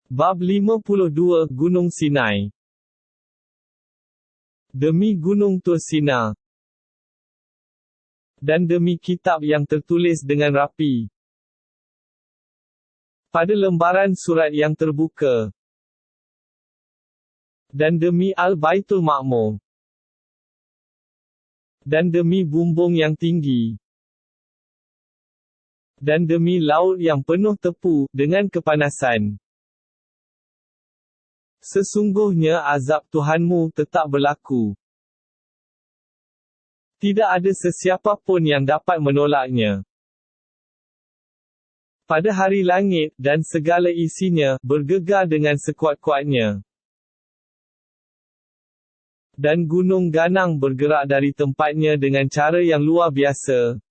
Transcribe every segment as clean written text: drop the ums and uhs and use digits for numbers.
Bab 52 Gunung Sinai. Demi Gunung Tur Sina, dan demi kitab yang tertulis dengan rapi, pada lembaran surat yang terbuka, dan demi Al-Baitul Ma'mur, dan demi bumbung yang tinggi, dan demi laut yang penuh tepu, dengan kepanasan. Sesungguhnya azab Tuhanmu tetap berlaku. Tidak ada sesiapa pun yang dapat menolaknya. Pada hari langit, dan segala isinya, bergegar dengan sekuat-kuatnya. Dan gunung ganang bergerak dari tempatnya dengan cara yang luar biasa.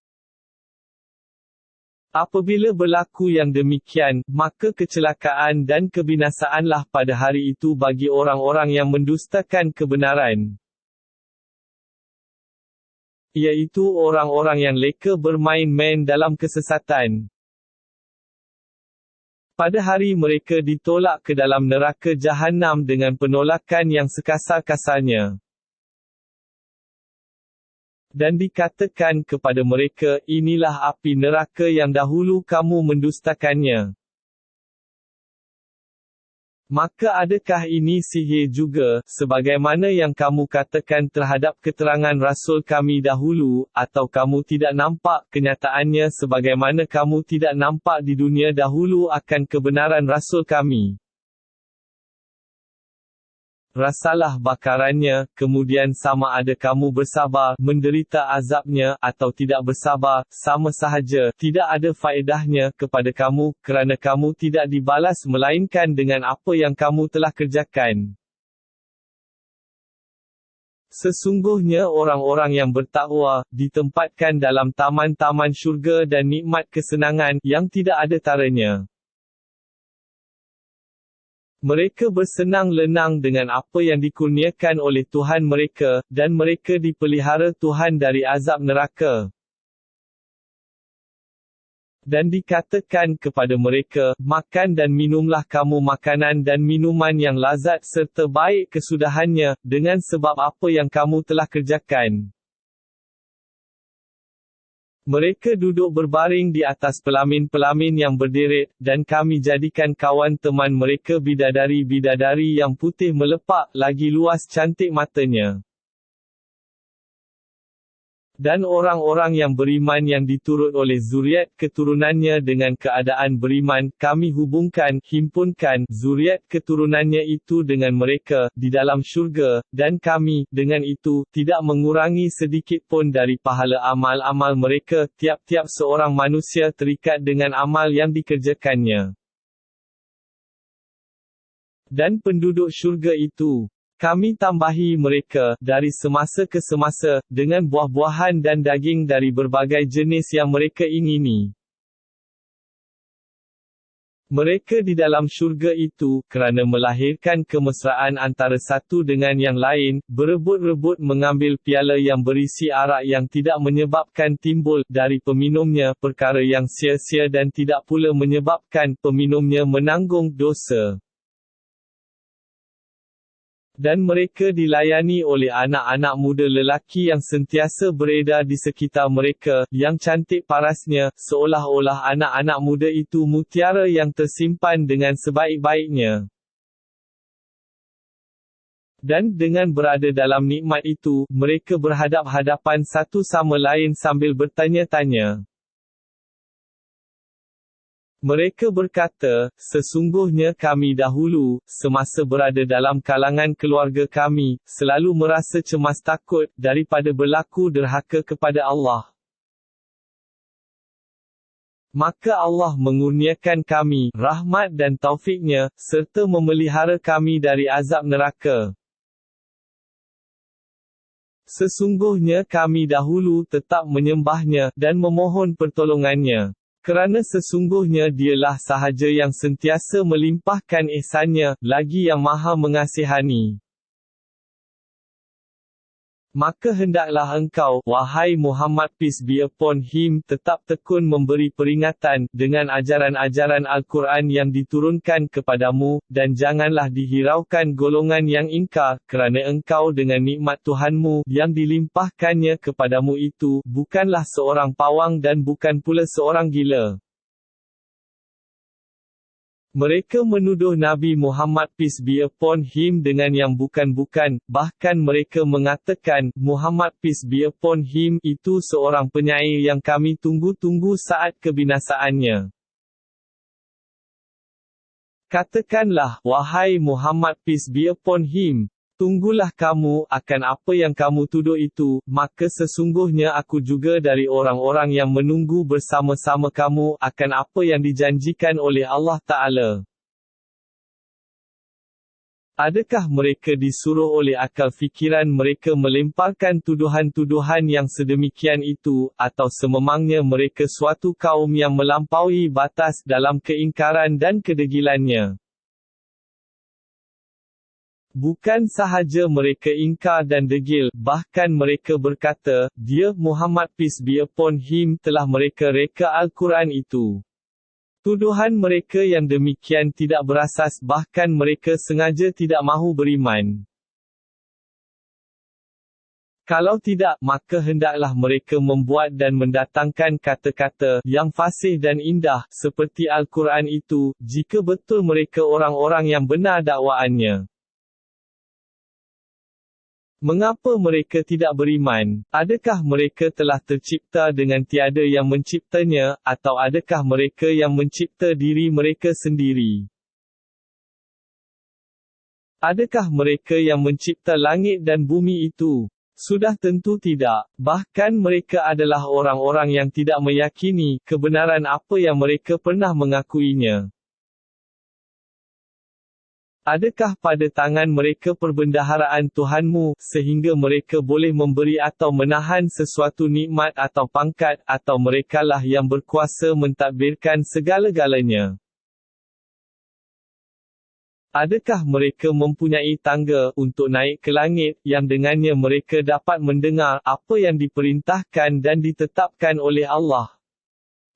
Apabila berlaku yang demikian, maka kecelakaan dan kebinasaanlah pada hari itu bagi orang-orang yang mendustakan kebenaran. Iaitu orang-orang yang leka bermain-main dalam kesesatan. Pada hari mereka ditolak ke dalam neraka Jahannam dengan penolakan yang sekasar-kasarnya. Dan dikatakan kepada mereka, inilah api neraka yang dahulu kamu mendustakannya. Maka adakah ini sihir juga, sebagaimana yang kamu katakan terhadap keterangan Rasul kami dahulu, atau kamu tidak nampak kenyataannya sebagaimana kamu tidak nampak di dunia dahulu akan kebenaran Rasul kami? Rasalah bakarannya, kemudian sama ada kamu bersabar, menderita azabnya, atau tidak bersabar, sama sahaja, tidak ada faedahnya kepada kamu, kerana kamu tidak dibalas melainkan dengan apa yang kamu telah kerjakan. Sesungguhnya orang-orang yang bertakwa, ditempatkan dalam taman-taman syurga dan nikmat kesenangan, yang tidak ada taranya. Mereka bersenang-lenang dengan apa yang dikurniakan oleh Tuhan mereka, dan mereka dipelihara Tuhan dari azab neraka. Dan dikatakan kepada mereka, makan dan minumlah kamu makanan dan minuman yang lazat serta baik kesudahannya, dengan sebab apa yang kamu telah kerjakan. Mereka duduk berbaring di atas pelamin-pelamin yang berderet, dan kami jadikan kawan teman mereka bidadari-bidadari yang putih melepak, lagi luas cantik matanya. Dan orang-orang yang beriman yang diturut oleh zuriat keturunannya dengan keadaan beriman, kami hubungkan, himpunkan, zuriat keturunannya itu dengan mereka, di dalam syurga, dan kami, dengan itu, tidak mengurangi sedikit pun dari pahala amal-amal mereka, tiap-tiap seorang manusia terikat dengan amal yang dikerjakannya. Dan penduduk syurga itu, kami tambahi mereka, dari semasa ke semasa, dengan buah-buahan dan daging dari berbagai jenis yang mereka ingini. Mereka di dalam syurga itu, kerana melahirkan kemesraan antara satu dengan yang lain, berebut-rebut mengambil piala yang berisi arak yang tidak menyebabkan timbul, dari peminumnya, perkara yang sia-sia dan tidak pula menyebabkan, peminumnya menanggung dosa. Dan mereka dilayani oleh anak-anak muda lelaki yang sentiasa beredar di sekitar mereka, yang cantik parasnya, seolah-olah anak-anak muda itu mutiara yang tersimpan dengan sebaik-baiknya. Dan dengan berada dalam nikmat itu, mereka berhadap-hadapan satu sama lain sambil bertanya-tanya. Mereka berkata, sesungguhnya kami dahulu, semasa berada dalam kalangan keluarga kami, selalu merasa cemas takut, daripada berlaku derhaka kepada Allah. Maka Allah mengurniakan kami, rahmat dan taufiknya, serta memelihara kami dari azab neraka. Sesungguhnya kami dahulu tetap menyembahnya, dan memohon pertolongannya. Kerana sesungguhnya dialah sahaja yang sentiasa melimpahkan ihsannya, lagi yang maha mengasihani. Maka hendaklah engkau, wahai Muhammad peace be upon him, tetap tekun memberi peringatan, dengan ajaran-ajaran Al-Quran yang diturunkan kepadamu, dan janganlah dihiraukan golongan yang ingkar, kerana engkau dengan nikmat Tuhanmu, yang dilimpahkannya kepadamu itu, bukanlah seorang pawang dan bukan pula seorang gila. Mereka menuduh Nabi Muhammad peace be upon him dengan yang bukan-bukan, bahkan mereka mengatakan, Muhammad peace be upon him itu seorang penyair yang kami tunggu-tunggu saat kebinasaannya. Katakanlah, wahai Muhammad peace be upon him, tunggulah kamu akan apa yang kamu tuduh itu, maka sesungguhnya aku juga dari orang-orang yang menunggu bersama-sama kamu akan apa yang dijanjikan oleh Allah Ta'ala. Adakah mereka disuruh oleh akal fikiran mereka melemparkan tuduhan-tuduhan yang sedemikian itu, atau sememangnya mereka suatu kaum yang melampaui batas dalam keingkaran dan kedegilannya? Bukan sahaja mereka ingkar dan degil, bahkan mereka berkata, dia, Muhammad peace be upon him, telah mereka reka Al-Quran itu. Tuduhan mereka yang demikian tidak berasas, bahkan mereka sengaja tidak mahu beriman. Kalau tidak, maka hendaklah mereka membuat dan mendatangkan kata-kata yang fasih dan indah, seperti Al-Quran itu, jika betul mereka orang-orang yang benar dakwaannya. Mengapa mereka tidak beriman? Adakah mereka telah tercipta dengan tiada yang menciptanya, atau adakah mereka yang mencipta diri mereka sendiri? Adakah mereka yang mencipta langit dan bumi itu? Sudah tentu tidak. Bahkan mereka adalah orang-orang yang tidak meyakini kebenaran apa yang mereka pernah mengakuinya. Adakah pada tangan mereka perbendaharaan Tuhanmu, sehingga mereka boleh memberi atau menahan sesuatu nikmat atau pangkat, atau merekalah yang berkuasa mentadbirkan segala-galanya? Adakah mereka mempunyai tangga untuk naik ke langit, yang dengannya mereka dapat mendengar apa yang diperintahkan dan ditetapkan oleh Allah?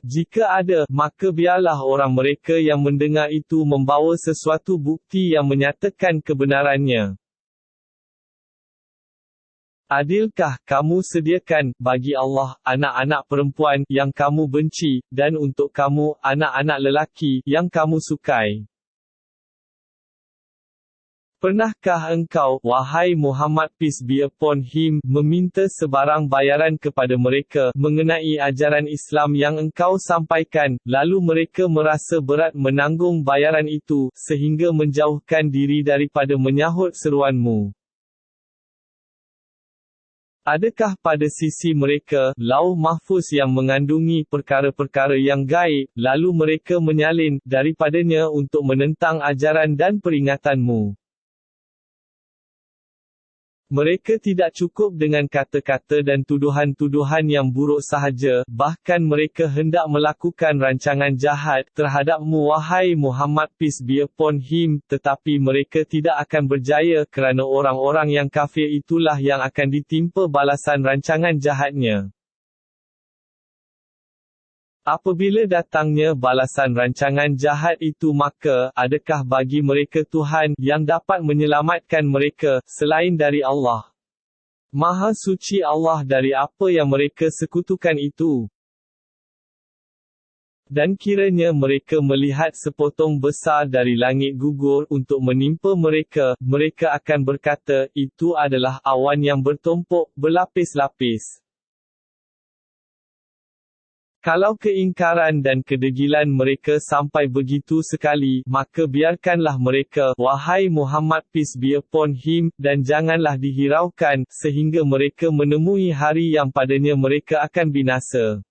Jika ada, maka biarlah orang mereka yang mendengar itu membawa sesuatu bukti yang menyatakan kebenarannya. Adilkah kamu sediakan bagi Allah anak-anak perempuan yang kamu benci, dan untuk kamu anak-anak lelaki yang kamu sukai? Pernahkah engkau, wahai Muhammad peace be upon him, meminta sebarang bayaran kepada mereka mengenai ajaran Islam yang engkau sampaikan, lalu mereka merasa berat menanggung bayaran itu, sehingga menjauhkan diri daripada menyahut seruanmu? Adakah pada sisi mereka, lauh mahfuz yang mengandungi perkara-perkara yang gaib, lalu mereka menyalin daripadanya untuk menentang ajaran dan peringatanmu? Mereka tidak cukup dengan kata-kata dan tuduhan-tuduhan yang buruk sahaja, bahkan mereka hendak melakukan rancangan jahat terhadapmu wahai Muhammad peace be upon him, tetapi mereka tidak akan berjaya kerana orang-orang yang kafir itulah yang akan ditimpa balasan rancangan jahatnya. Apabila datangnya balasan rancangan jahat itu, maka, adakah bagi mereka Tuhan yang dapat menyelamatkan mereka, selain dari Allah? Maha suci Allah dari apa yang mereka sekutukan itu. Dan kiranya mereka melihat sepotong besar dari langit gugur untuk menimpa mereka, mereka akan berkata, itu adalah awan yang bertumpuk, berlapis-lapis. Kalau keingkaran dan kedegilan mereka sampai begitu sekali, maka biarkanlah mereka, wahai Muhammad peace be upon him, dan janganlah dihiraukan, sehingga mereka menemui hari yang padanya mereka akan binasa.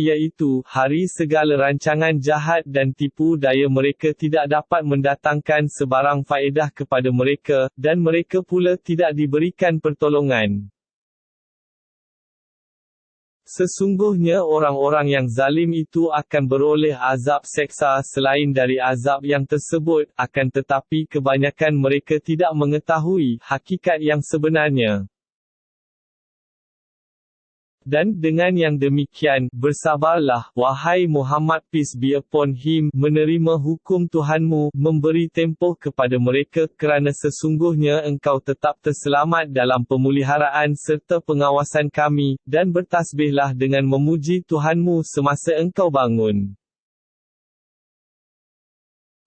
Iaitu, hari segala rancangan jahat dan tipu daya mereka tidak dapat mendatangkan sebarang faedah kepada mereka, dan mereka pula tidak diberikan pertolongan. Sesungguhnya orang-orang yang zalim itu akan beroleh azab seksa selain dari azab yang tersebut, akan tetapi kebanyakan mereka tidak mengetahui hakikat yang sebenarnya. Dan dengan yang demikian, bersabarlah, wahai Muhammad peace be upon him, menerima hukum Tuhanmu, memberi tempoh kepada mereka kerana sesungguhnya engkau tetap terselamat dalam pemeliharaan serta pengawasan kami, dan bertasbihlah dengan memuji Tuhanmu semasa engkau bangun.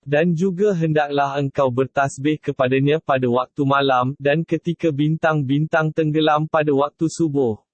Dan juga hendaklah engkau bertasbih kepadanya pada waktu malam, dan ketika bintang-bintang tenggelam pada waktu subuh.